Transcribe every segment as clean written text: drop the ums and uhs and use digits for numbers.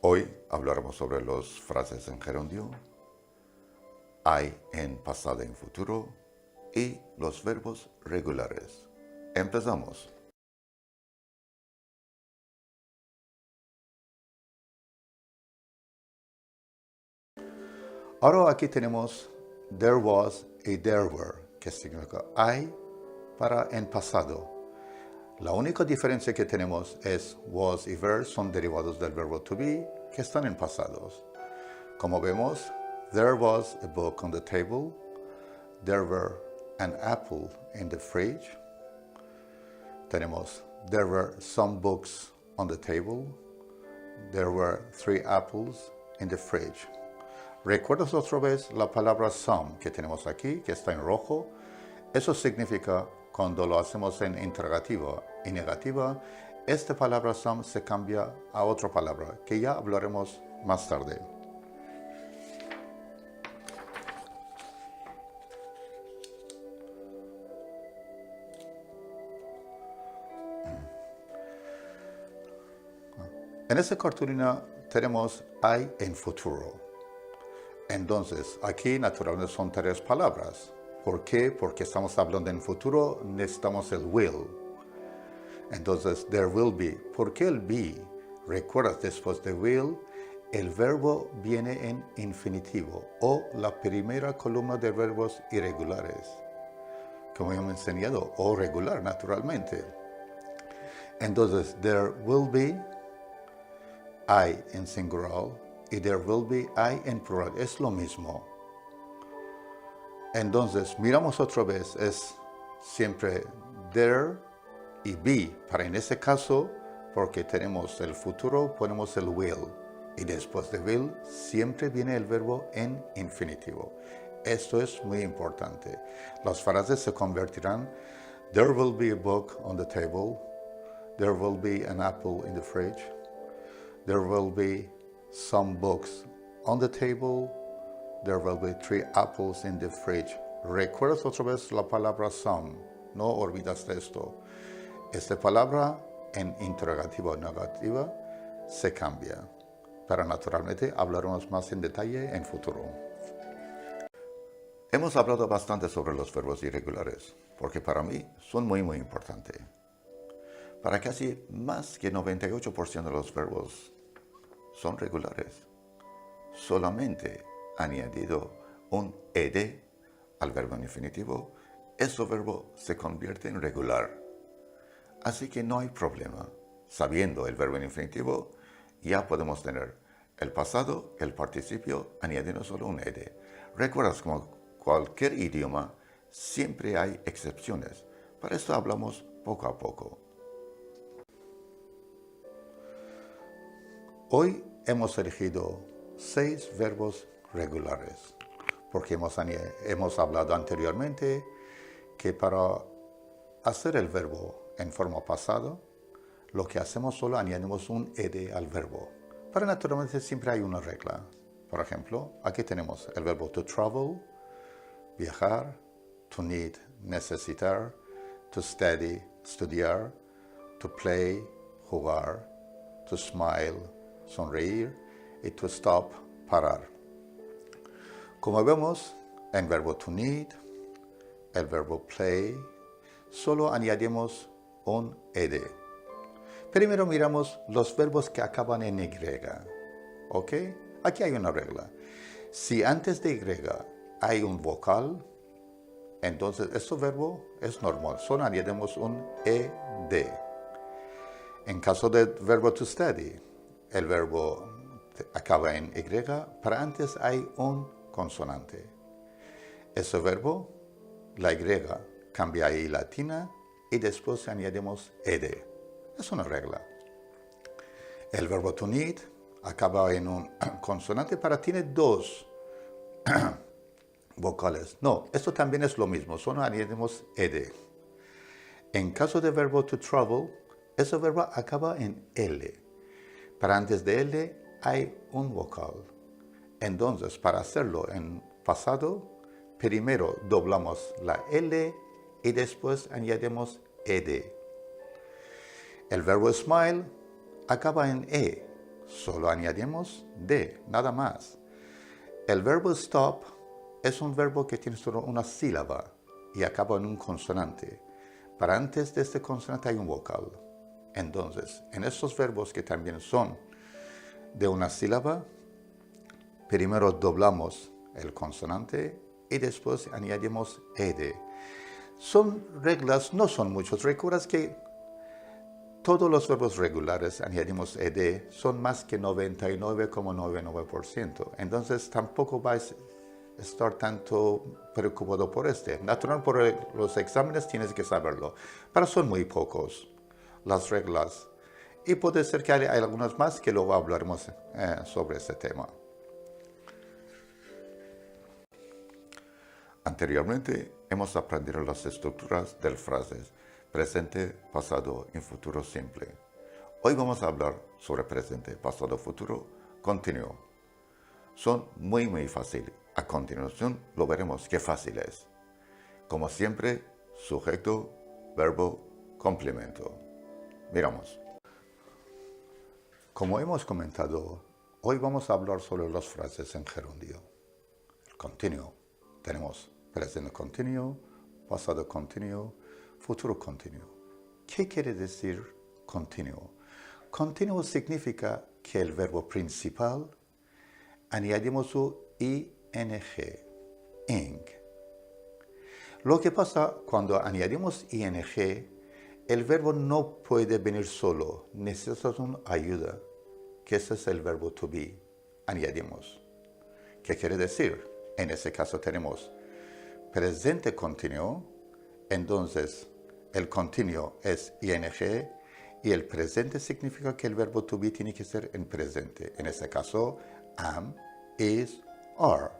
Hoy hablaremos sobre las frases en gerundio, hay en pasado y en futuro y los verbos regulares. Empezamos. Ahora aquí tenemos there was y there were, que significa hay para en pasado. La única diferencia que tenemos es was y were son derivados del verbo to be que están en pasados. Como vemos, there was a book on the table, there were an apple in the fridge. Tenemos there were some books on the table, there were 3 apples in the fridge. ¿Recuerdas otra vez la palabra some que tenemos aquí, que está en rojo? Eso significa cuando lo hacemos en interrogativa y negativa, esta palabra some se cambia a otra palabra, que ya hablaremos más tarde. En esta cartulina tenemos hay en futuro. Entonces, aquí naturalmente son 3 palabras. ¿Por qué? Porque estamos hablando en futuro, necesitamos el will. Entonces, there will be. ¿Por qué el be? Recuerdas, después de will, el verbo viene en infinitivo o la primera columna de verbos irregulares. Como hemos enseñado, o regular, naturalmente. Entonces, there will be, I en singular, y there will be I en plural. Es lo mismo. Entonces, miramos otra vez, es siempre there y be. Para en ese caso, porque tenemos el futuro, ponemos el will. Y después de will, siempre viene el verbo en infinitivo. Esto es muy importante. Las frases se convertirán, there will be a book on the table, there will be an apple in the fridge, there will be some books on the table, there will be 3 apples in the fridge. ¿Recuerdas otra vez la palabra some? No olvidas de esto. Esta palabra en interrogativa o negativa se cambia. Pero naturalmente hablaremos más en detalle en futuro. Hemos hablado bastante sobre los verbos irregulares, porque para mí son muy importantes. Para casi más que 98% de los verbos son regulares. Solamente añadido un ed al verbo en infinitivo, ese verbo se convierte en regular. Así que no hay problema. Sabiendo el verbo en infinitivo, ya podemos tener el pasado, el participio, añadiendo solo un ed. Recuerdas, como cualquier idioma, siempre hay excepciones. Para esto hablamos poco a poco. Hoy hemos elegido 6 verbos regulares, porque hemos hablado anteriormente que para hacer el verbo en forma pasada, lo que hacemos solo añadimos un ed al verbo. Pero naturalmente siempre hay una regla. Por ejemplo, aquí tenemos el verbo to travel, viajar, to need, necesitar, to study, estudiar, to play, jugar, to smile, sonreír, y to stop, parar. Como vemos, en verbo to need, el verbo play, solo añadimos un ed. Primero miramos los verbos que acaban en y. ¿Ok? Aquí hay una regla. Si antes de y hay un vocal, entonces este verbo es normal. Solo añadimos un ed. En caso del verbo to study, el verbo acaba en y, para antes hay un consonante. Ese verbo, la y, cambia a i latina y después añadimos ed. Es una regla. El verbo to need acaba en un consonante, para tiene 2 vocales. No, esto también es lo mismo, solo añadimos ed. En caso del verbo to travel, ese verbo acaba en l. Para antes de l hay un vocal. Entonces, para hacerlo en pasado, primero doblamos la l y después añadimos ed. El verbo smile acaba en e, solo añadimos de, nada más. El verbo stop es un verbo que tiene solo una sílaba y acaba en un consonante. Para antes de este consonante hay un vocal. Entonces, en estos verbos que también son de una sílaba, primero doblamos el consonante y después añadimos ed. Son reglas, no son muchos. Recuerdas que todos los verbos regulares añadimos ed, son más que 99,99%. Entonces tampoco vais a estar tanto preocupado por este. Natural, por los exámenes tienes que saberlo, pero son muy pocos las reglas. Y puede ser que hay algunas más que luego hablaremos sobre este tema. Anteriormente hemos aprendido las estructuras de frases presente, pasado y futuro simple. Hoy vamos a hablar sobre presente, pasado, futuro continuo. Son muy fáciles. A continuación lo veremos qué fácil es. Como siempre, sujeto, verbo, complemento. Miramos. Como hemos comentado, hoy vamos a hablar sobre las frases en gerundio. El continuo. Tenemos presente continuo, pasado continuo, futuro continuo. ¿Qué quiere decir continuo? Continuo significa que el verbo principal añadimos su ing, ing. Lo que pasa cuando añadimos ing, el verbo no puede venir solo, necesitas una ayuda, que ese es el verbo to be. Añadimos. ¿Qué quiere decir? En ese caso tenemos presente continuo, entonces el continuo es ing y el presente significa que el verbo to be tiene que ser en presente. En este caso, am, is, are.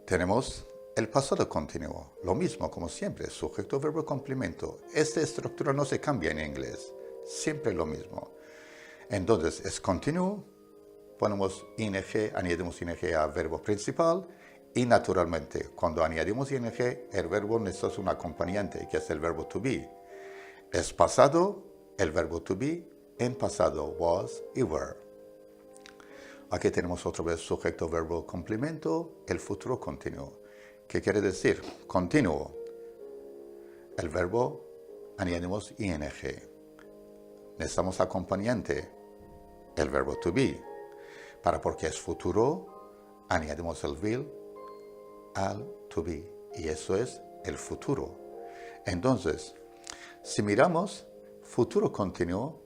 Tenemos el pasado continuo, lo mismo como siempre, sujeto, verbo, complemento. Esta estructura no se cambia en inglés, siempre lo mismo. Entonces es continuo, ponemos ing, añadimos ing al verbo principal y naturalmente cuando añadimos ing, el verbo necesita un acompañante que es el verbo to be. Es pasado, el verbo to be, en pasado was y were. Aquí tenemos otra vez sujeto, verbo, complemento, el futuro continuo. ¿Qué quiere decir? Continuo. El verbo añadimos ing. Necesitamos acompañante, el verbo to be. Porque es futuro, añadimos el will al to be. Y eso es el futuro. Entonces, si miramos futuro continuo,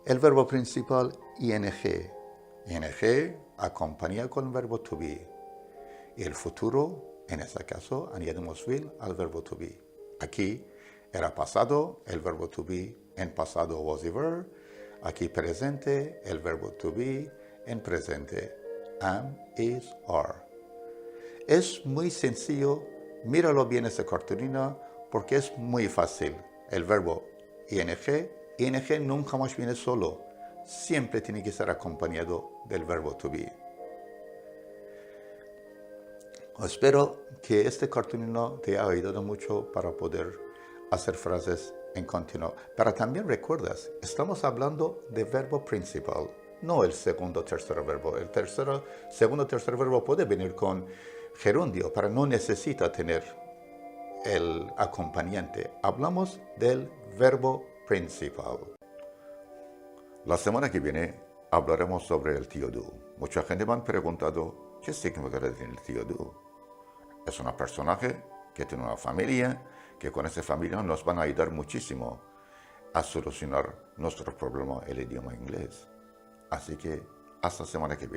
el verbo principal ing. Ing acompaña con el verbo to be. Y el futuro, en este caso, añadimos will al verbo to be. Aquí era pasado, el verbo to be en pasado was y were. Aquí presente, el verbo to be en presente, am, is, are. Es muy sencillo, míralo bien esta cartulina porque es muy fácil. El verbo ing nunca más viene solo, siempre tiene que ser acompañado del verbo to be. Espero que este cartulino te haya ayudado mucho para poder hacer frases en continuo. Pero también recuerdas, estamos hablando de verbo principal, no el segundo o tercer verbo. El segundo o tercer verbo puede venir con gerundio, pero no necesita tener el acompañante. Hablamos del verbo principal. La semana que viene hablaremos sobre el tío Du. Mucha gente me ha preguntado qué significa el tío Du. Es un personaje que tiene una familia, que con esa familia nos van a ayudar muchísimo a solucionar nuestro problema, el idioma inglés. Así que hasta la semana que viene.